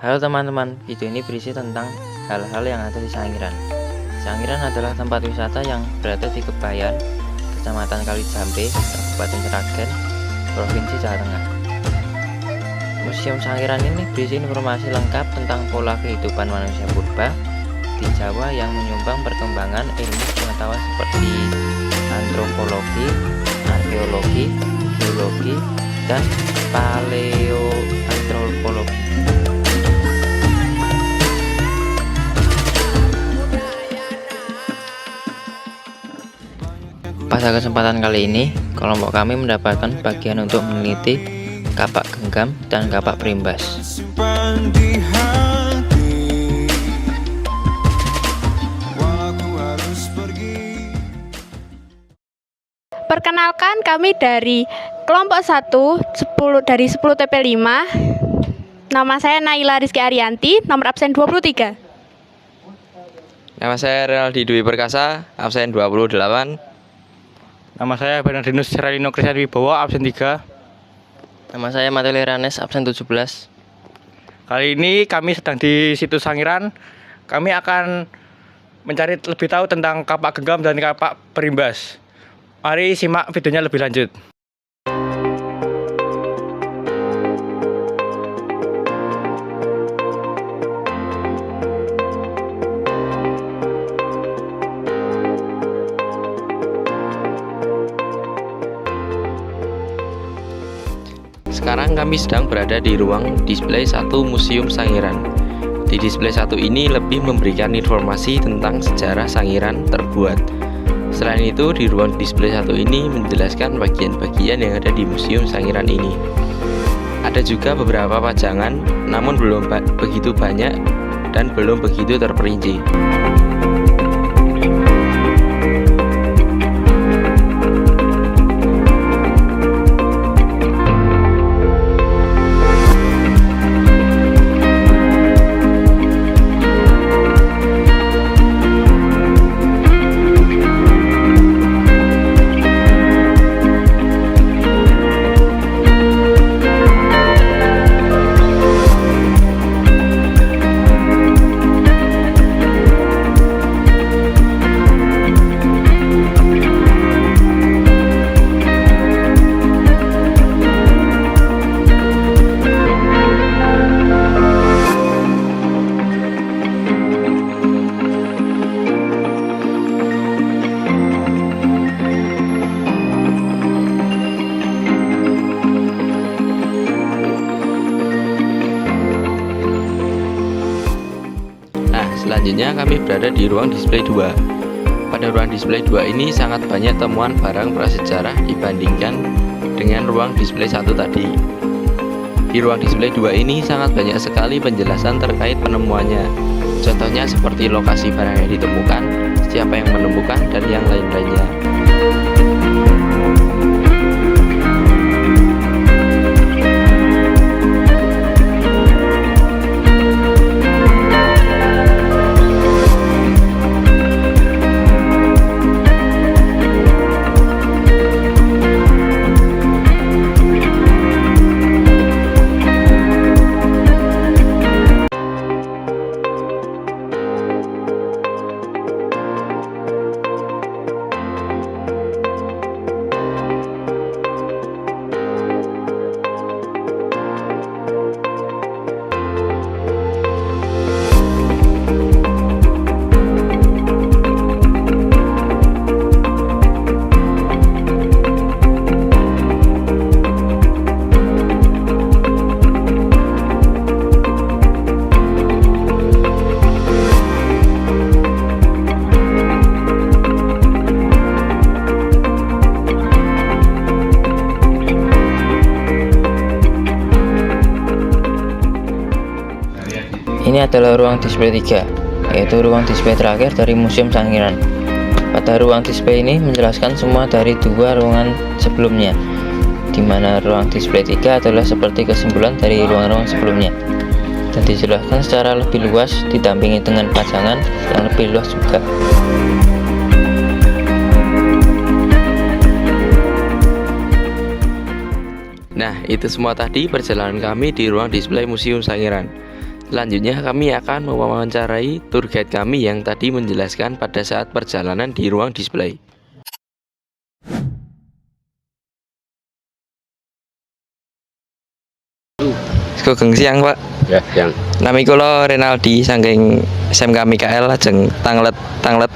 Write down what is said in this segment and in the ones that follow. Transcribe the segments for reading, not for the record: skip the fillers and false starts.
Halo teman-teman, video ini berisi tentang hal-hal yang ada di Sangiran. Sangiran adalah tempat wisata yang berada di Kebayan, Kecamatan Kalijambe, Kabupaten Sragen, Provinsi Jawa Tengah. Museum Sangiran ini berisi informasi lengkap tentang pola kehidupan manusia purba di Jawa yang menyumbang perkembangan ilmu pengetahuan seperti antropologi, arkeologi, geologi, dan paleoantropologi. Pada kesempatan kali ini, kelompok kami mendapatkan bagian untuk meneliti kapak genggam dan kapak perimbas. Perkenalkan, kami dari kelompok 1 dari 10 TP5. Nama saya Naila Rizky Arianti, nomor absen 23. Nama saya Renaldi Dwi Perkasa, absen 28. Nama saya Bernardinus Seralino Kristian Wibowo, absen 3. Nama saya Mateli Ranes, absen 17. Kali ini kami sedang di situs Sangiran. Kami akan mencari lebih tahu tentang kapak genggam dan kapak perimbas. Mari simak videonya lebih lanjut. Sekarang kami sedang berada di ruang display 1 Museum Sangiran. Di display 1 ini lebih memberikan informasi tentang sejarah Sangiran terbuat. Selain itu, di ruang display 1 ini menjelaskan bagian-bagian yang ada di Museum Sangiran ini. Ada juga beberapa pajangan, namun belum begitu banyak dan belum begitu terperinci. Selanjutnya kami berada di ruang display 2. Pada ruang display 2 ini sangat banyak temuan barang prasejarah dibandingkan dengan ruang display 1 tadi. Di ruang display 2 ini sangat banyak sekali penjelasan terkait penemuannya. Contohnya seperti lokasi barang yang ditemukan, siapa yang menemukan, dan yang lain-lainnya. Ini adalah ruang display 3, yaitu ruang display terakhir dari Museum Sangiran. Pada ruang display ini menjelaskan semua dari 2 ruangan sebelumnya, di mana ruang display 3 adalah seperti kesimpulan dari ruang-ruang sebelumnya, dan dijelaskan secara lebih luas didampingi dengan pajangan yang lebih luas juga. Nah, itu semua tadi perjalanan kami di ruang display Museum Sangiran. Selanjutnya kami akan mewawancarai tour guide kami yang tadi menjelaskan pada saat perjalanan di ruang display. Sugeng siang Pak. Ya, yang Nami kula Renaldi saking SMK Mikael lajeng tanglet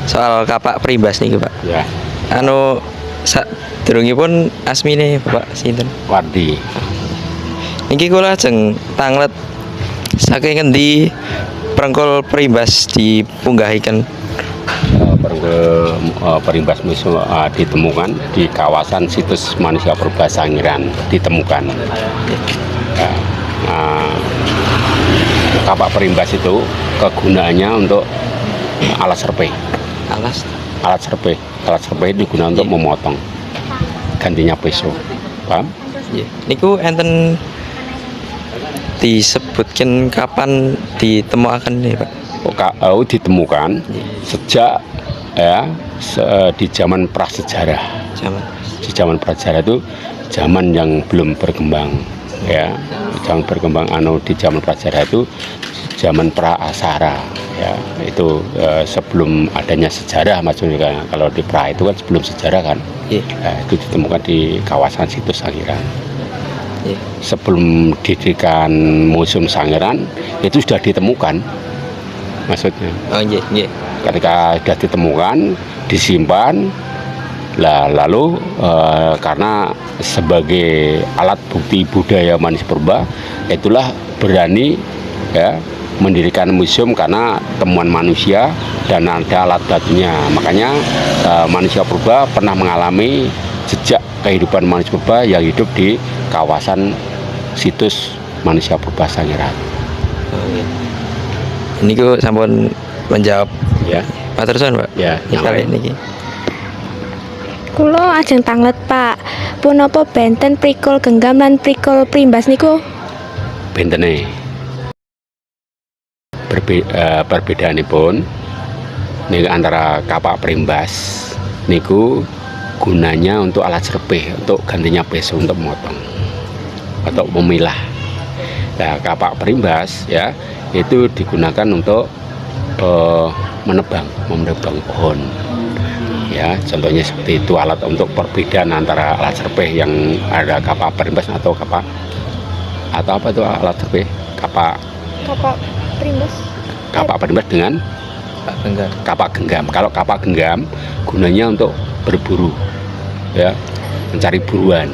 soal kapak perimbas niki Pak. ya Anu sadurungipun asmine Bapak sinten? Wardi. Niki kula lajeng tanglet saking endi prengkul perimbas dipunggahiken. Perimbas musuh ditemukan di kawasan situs manusia purba Sangiran ditemukan. Ya, kapak perimbas itu kegunaannya untuk alat serpe. Alat serpe digunakan untuk memotong, gantinya pisau. Paham? Niku enten disebutkan kapan ditemukan nih Pak? Ditemukan sejak di zaman prasejarah. Di zaman prasejarah itu zaman yang belum berkembang, ya. Zaman berkembang di zaman prasejarah itu zaman praasara, ya. Itu sebelum adanya sejarah maksudnya. Kalau di pra itu kan sebelum sejarah kan. Itu ditemukan di kawasan situs Sangiran. Sebelum didirikan Museum Sangiran itu sudah ditemukan, maksudnya. Ketika sudah ditemukan, disimpan, lalu karena sebagai alat bukti budaya manusia purba, itulah berani ya mendirikan museum karena temuan manusia dan ada alat batunya. Makanya manusia purba pernah mengalami jejak kehidupan manusia purba yang hidup di kawasan situs manusia purba Sangiran. Ini ku sampun menjawab. Ya. Matur suwun Pak. Ya. Kali niki. Kulo ajeng tanglet Pak. Punapa benten prikul genggam lan prikul perimbas niku? Bentene perbedaanipun niku antara kapak perimbas niku gunanya untuk alat serpih, untuk gantinya pisau untuk memotong atau memilah. Nah, kapak perimbas ya itu digunakan untuk menebang pohon. Ya, contohnya seperti itu. Alat untuk perbedaan antara alat serpih yang ada kapak perimbas atau apa itu alat serpih? Kapak perimbas. Kapak perimbas dengan kapak genggam. Kalau kapak genggam gunanya untuk berburu, ya, mencari buruan.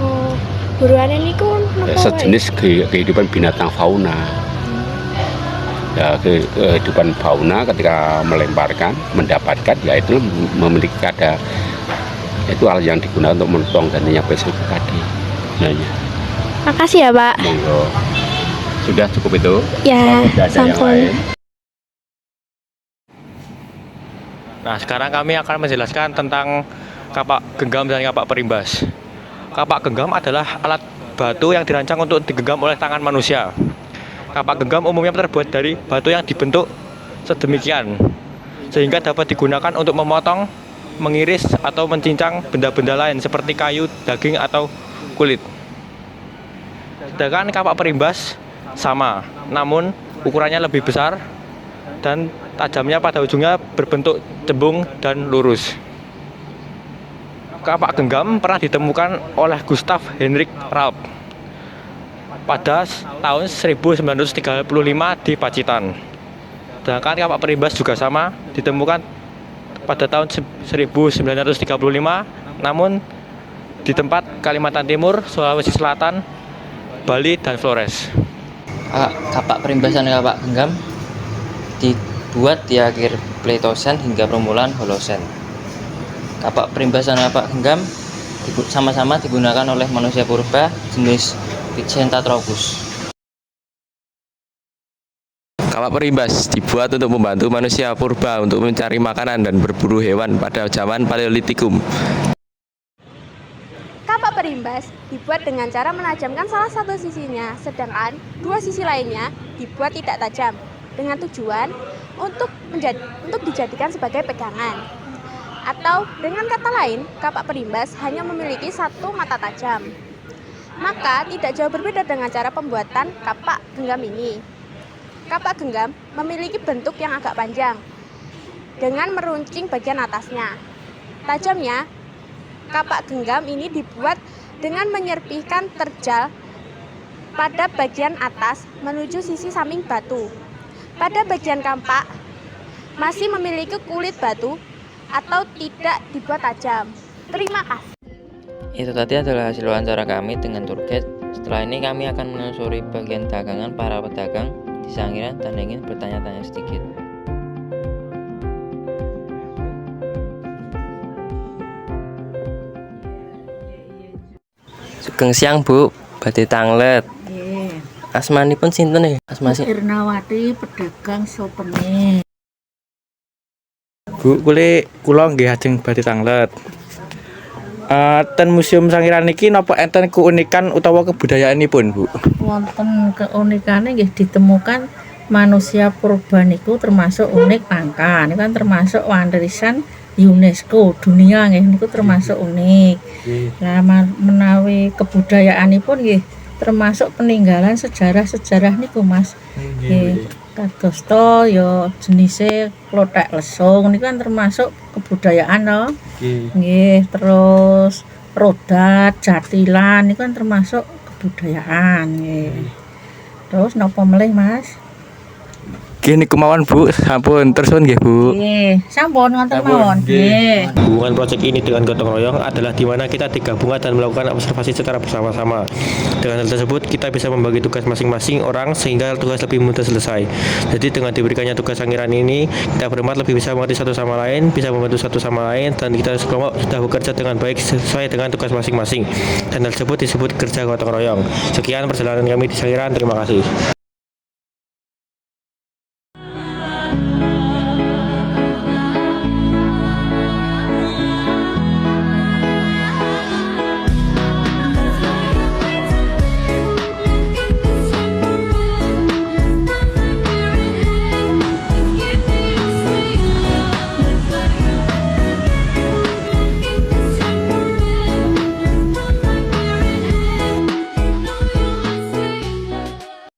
Oh, buruannya niku napa? Sejenis kehidupan binatang fauna. Ya, kehidupan fauna ketika mendapatkan, yaitu memiliki kada, itu hal yang digunakan untuk memotong gantinya pisau tadi. Nanya. Makasih ya Pak. Monggo. Sudah cukup itu? Ya, Tidak ada yang sampun. lain. Nah, sekarang kami akan menjelaskan tentang kapak genggam dan kapak perimbas. Kapak genggam adalah alat batu yang dirancang untuk digenggam oleh tangan manusia. Kapak genggam umumnya terbuat dari batu yang dibentuk sedemikian sehingga dapat digunakan untuk memotong, mengiris, atau mencincang benda-benda lain seperti kayu, daging, atau kulit. Sedangkan kapak perimbas sama, namun ukurannya lebih besar dan tajamnya pada ujungnya berbentuk cembung dan lurus. Kapak genggam pernah ditemukan oleh Gustav Henrik Raab pada tahun 1935 di Pacitan. Sedangkan kapak perimbas juga sama, ditemukan pada tahun 1935, namun di tempat Kalimantan Timur, Sulawesi Selatan, Bali, dan Flores. Kapak perimbas dan kapak genggam dibuat di akhir Pleistocene hingga permulaan Holocene. Kapak perimbas dan kapak genggam sama-sama digunakan oleh manusia purba jenis Pithecanthropus. Kapak perimbas dibuat untuk membantu manusia purba untuk mencari makanan dan berburu hewan pada zaman Paleolitikum. Kapak perimbas dibuat dengan cara menajamkan salah satu sisinya, sedangkan dua sisi lainnya dibuat tidak tajam, dengan tujuan untuk dijadikan sebagai pegangan. Atau dengan kata lain, kapak perimbas hanya memiliki satu mata tajam. Maka tidak jauh berbeda dengan cara pembuatan kapak genggam ini. Kapak genggam memiliki bentuk yang agak panjang dengan meruncing bagian atasnya. Tajamnya, kapak genggam ini dibuat dengan menyerpihkan terjal pada bagian atas menuju sisi samping batu. Pada bagian kampak masih memiliki kulit batu atau tidak dibuat tajam. Terima kasih. Itu tadi adalah hasil wawancara kami dengan tour guide. Setelah ini kami akan menelusuri bagian dagangan para pedagang di Sangiran dan ingin bertanya-tanya sedikit. Sugeng siang Bu, badhe tanglet. Nggih. Asmanipun sinten nggih? Irnawati pedagang sopene. Bu, kula nggih ajeng badhe tanglet. Ten Museum Sangiran niki napa enten keunikan utawa kebudayaanipun, Bu? Wonten keunikane nggih ditemukan manusia purba niku termasuk unik langka. Niku kan termasuk warisan UNESCO dunia nggih niku termasuk unik. Nah, menawi kebudayaanipun nggih termasuk peninggalan sejarah-sejarah niku Mas. Nggih. Kados to ya jenise klothek lesung niku kan termasuk kebudayaan to. Nggih, terus rodat, jatilan niku kan termasuk kebudayaan nggih. Terus napa melih Mas? Nggih niku mawon Bu, sampun tersun nggih Bu. Nggih, sampun wonten mawon. Nggih. Hubungan proyek ini dengan gotong royong adalah di mana kita digabungkan dan melakukan observasi secara bersama-sama. Dengan hal tersebut, kita bisa membagi tugas masing-masing orang sehingga tugas lebih mudah selesai. Jadi dengan diberikannya tugas Sangiran ini, kita berempat lebih bisa mengerti satu sama lain, bisa membantu satu sama lain, dan kita semua sudah bekerja dengan baik sesuai dengan tugas masing-masing. Dan hal tersebut disebut kerja gotong royong. Sekian perjalanan kami di Sangiran, terima kasih.